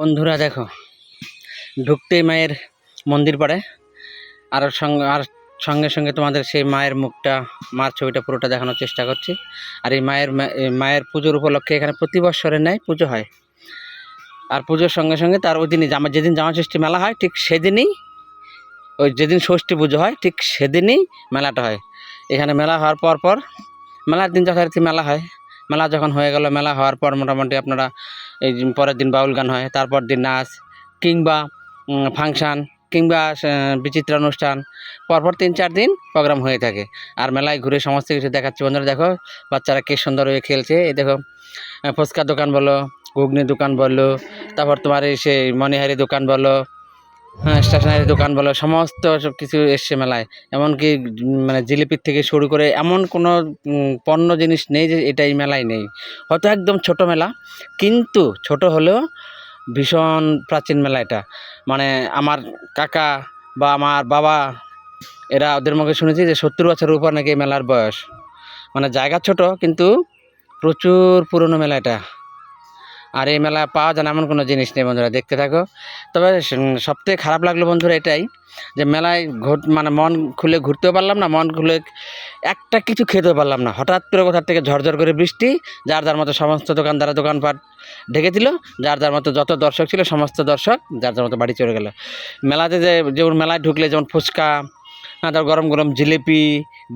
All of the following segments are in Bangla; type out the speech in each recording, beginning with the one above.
বন্ধুরা দেখো, ঢুকতেই মায়ের মন্দির পড়ে, আর সঙ্গে সঙ্গে তোমাদের সেই মায়ের মুখটা, মার ছবিটা পুরোটা দেখানোর চেষ্টা করছি। আর এই মায়ের পুজোর উপলক্ষে এখানে প্রতি বৎসরের ন্যায় পুজো হয়। আর পুজোর সঙ্গে সঙ্গে তার ওই দিনই যেদিন জামা ষষ্ঠী মেলা হয়, ঠিক সেদিনই, ওই যেদিন ষষ্ঠী পুজো হয় ঠিক সেদিনই মেলাটা হয়। এখানে মেলা হওয়ার পর মেলার দিন যথারীতি মেলা হয়। মেলা যখন হয়ে গেল, মেলা হওয়ার পর মোটামুটি আপনারা এই পরের দিন বাউল গান হয়, তারপর দিন নাচ কিংবা ফাংশান কিংবা বিচিত্র অনুষ্ঠান, পরপর 3-4 দিন প্রোগ্রাম হয়ে থাকে। আর মেলায় ঘুরে সমস্ত কিছু দেখাচ্ছি। বন্ধুরা দেখো, বাচ্চারা কি সুন্দর হয়ে খেলছে। এই দেখো, ফুচকা দোকান বলো, ঘুগনি দোকান বলো, তারপর তোমার এই সেই মণিহারি দোকান বলো, স্টেশনারি দোকান বলো, সমস্ত সব কিছু এসছে মেলায়। এমনকি মানে জিলিপির থেকে শুরু করে এমন কোনো পণ্য জিনিস নেই যে এটা এই মেলায় নেই। হয়তো একদম ছোট মেলা, কিন্তু ছোট হলেও ভীষণ প্রাচীন মেলা এটা। মানে আমার কাকা বা আমার বাবা, এরা ওদের মুখে শুনেছি যে 70 বছরের উপর নাকি এই মেলার বয়স। মানে জায়গা ছোট কিন্তু প্রচুর পুরনো মেলা এটা। আর এই মেলায় পাওয়া যায় না এমন কোনো জিনিস নেই। বন্ধুরা দেখতে থাকো। তবে সবথেকে খারাপ লাগলো বন্ধুরা এটাই, যে মেলায় মানে মন খুলে ঘুরতেও পারলাম না, মন খুলে একটা কিছু খেতেও পারলাম না। হঠাৎ করে কোথার থেকে ঝরঝর করে বৃষ্টি, যার যার মতো সমস্ত দোকানদারা দোকানপাট ঢেকে দিল। যার যার মতো যত দর্শক ছিল সমস্ত দর্শক যার যার মতো বাড়ি চলে গেল। মেলাতে যেমন মেলায় ঢুকলে যেমন ফুচকা, তারপর গরম গরম জিলিপি,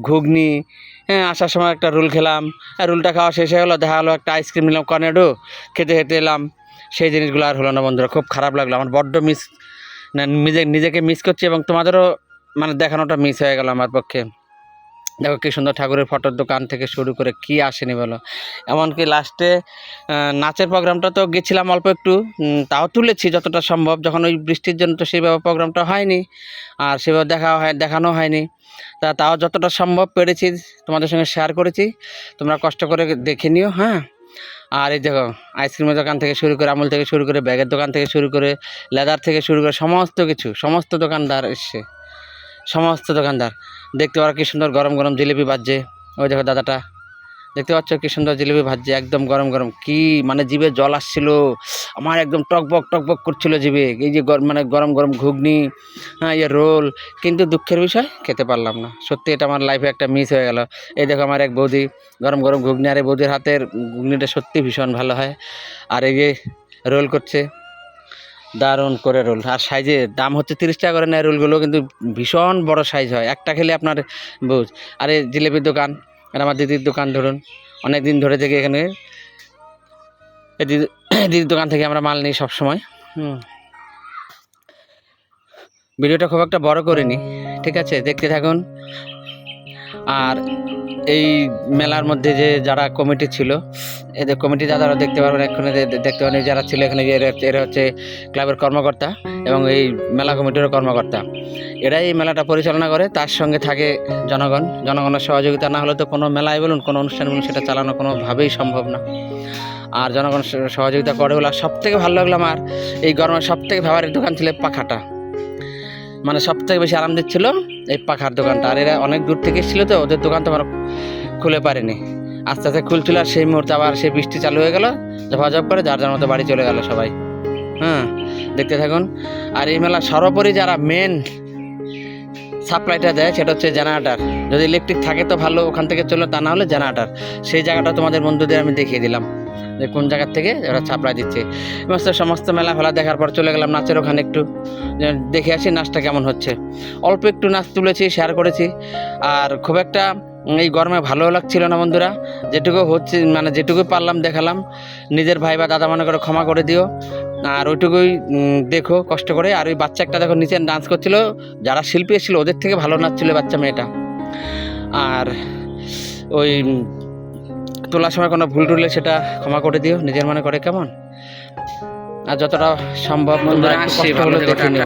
ঘুগনি, আসার সময় একটা রোল খেলাম, রোলটা খাওয়া শেষ হয়ে গেলো, দেখা হলো একটা আইসক্রিম নিলাম কর্নেডো, খেতে খেতে এলাম। সেই জিনিসগুলো আর হলো না বন্ধুরা, খুব খারাপ লাগলো। আমার বড্ড নিজেকে মিস করছি, এবং তোমাদেরও মানে দেখানোটা মিস হয়ে গেল আমার পক্ষে। দেখো কি সুন্দর ঠাকুরের ফটোর দোকান থেকে শুরু করে কি আসেনি বলো। এমনকি লাস্টে নাচের প্রোগ্রামটা তো গেছিলাম অল্প একটু, তাও তুলেছি যতটা সম্ভব। যখন ওই বৃষ্টির জন্য তো সেইভাবে প্রোগ্রামটা হয়নি, আর সেভাবে দেখানো হয়নি। তাও যতটা সম্ভব পেরেছি তোমাদের সঙ্গে শেয়ার করেছি। তোমরা কষ্ট করে দেখে নিও। হ্যাঁ, আর এই দেখো, আইসক্রিমের দোকান থেকে শুরু করে, আমুল থেকে শুরু করে, ব্যাগের দোকান থেকে শুরু করে, লেদার থেকে শুরু করে সমস্ত কিছু, সমস্ত দোকানদার এসছে। সমস্ত দোকানদার দেখতে পারো কি সুন্দর গরম গরম জিলিপি ভাজছে। ওই দেখো দাদাটা, দেখতে পাচ্ছ কি সুন্দর জিলিপি ভাজছে, একদম গরম গরম। কি মানে জিভে জল আসছিল আমার, একদম টকবক করছিল জিভে। এই যে মানে গরম গরম ঘুগনি, রোল, কিন্তু দুঃখের বিষয় খেতে পারলাম না। সত্যি এটা আমার লাইফে একটা মিস হয়ে গেল। এই দেখো আমার এক বৌদি গরম গরম ঘুগনি, আর এই বৌদির হাতের ঘুগনিটা সত্যি ভীষণ ভালো হয়। আর এই যে রোল করছে, দারুণ করে রোল। আর সাইজে দাম হচ্ছে 30 টাকা করে নেয় রোলগুলো, কিন্তু ভীষণ বড় সাইজ হয়, একটা খেলে আপনার বুঝ। আর এই জিলিপির দোকান, আর আমার দিদির দোকান, ধরুন অনেক দিন ধরে থেকে এখানে এই দিদির দোকান থেকে আমরা মাল নিই সবসময়। ভিডিওটা খুব একটা বড় করিনি, ঠিক আছে, দেখতে থাকুন। আর এই মেলার মধ্যে যে যারা কমিটি ছিল, এদের কমিটি দাদারা দেখতে পারবেন, এক্ষুনি দেখতে পাবেন যারা ছিল এখানে। এরা হচ্ছে ক্লাবের কর্মকর্তা এবং এই মেলা কমিটিরও কর্মকর্তা। এরাই এই মেলাটা পরিচালনা করে। তার সঙ্গে থাকে জনগণের সহযোগিতা না হলে তো কোনো মেলায় বলুন, কোনো অনুষ্ঠান বলুন, সেটা চালানো কোনোভাবেই সম্ভব না। আর জনগণ সহযোগিতা করে বলে। আর সবথেকে ভালো লাগলো আমার এই গরমের সবথেকে ফেভারিট দোকান ছিল পাখাটা। মানে সবথেকে বেশি আরাম দিচ্ছিল এই পাখার দোকানটা। আর এরা অনেক দূর থেকে এসেছিলো তো, ওদের দোকান তো আমার খুলে পারেনি, আস্তে আস্তে খুলছিল। আর সেই মুহূর্তে আবার সেই বৃষ্টি চালু হয়ে গেল, ঝপাঝপ করে যার যার মতো বাড়ি চলে গেল সবাই। দেখতে থাকুন। আর এই মেলা সর্বোপরি যারা মেন সাপ্লাইটা দেয় সেটা হচ্ছে জেনারেটার। যদি ইলেকট্রিক থাকে তো ভালো, ওখান থেকে চলো, তা না হলে জেনারেটার। সেই জায়গাটা তোমাদের বন্ধুদের আমি দেখিয়ে দিলাম যে কোন জায়গার থেকে ওরা সাপ্লাই দিচ্ছে। সমস্ত মেলা ফেলা দেখার পর চলে গেলাম নাচের ওখানে, একটু দেখে আসি নাচটা কেমন হচ্ছে। অল্প একটু নাচ তুলেছি, শেয়ার করেছি। আর খুব একটা এই গরমে ভালো লাগছিল না বন্ধুরা। যেটুকু হচ্ছে মানে যেটুকু পারলাম দেখালাম। নিজের ভাই বা দাদা মনে করে ক্ষমা করে দিও। আর ওইটুকুই দেখো কষ্ট করে। আর ওই বাচ্চা একটা দেখো নিচে ডান্স করছিল, যারা শিল্পী এসেছিল ওদের থেকে ভালো নাচছিল বাচ্চা মেয়েটা। আর ওই তোলার সময় কোনো ভুল টুলে সেটা ক্ষমা করে দিও, নিজের মনে করে কেমন। আর যতটা সম্ভব বন্ধুরা দেখে নিও।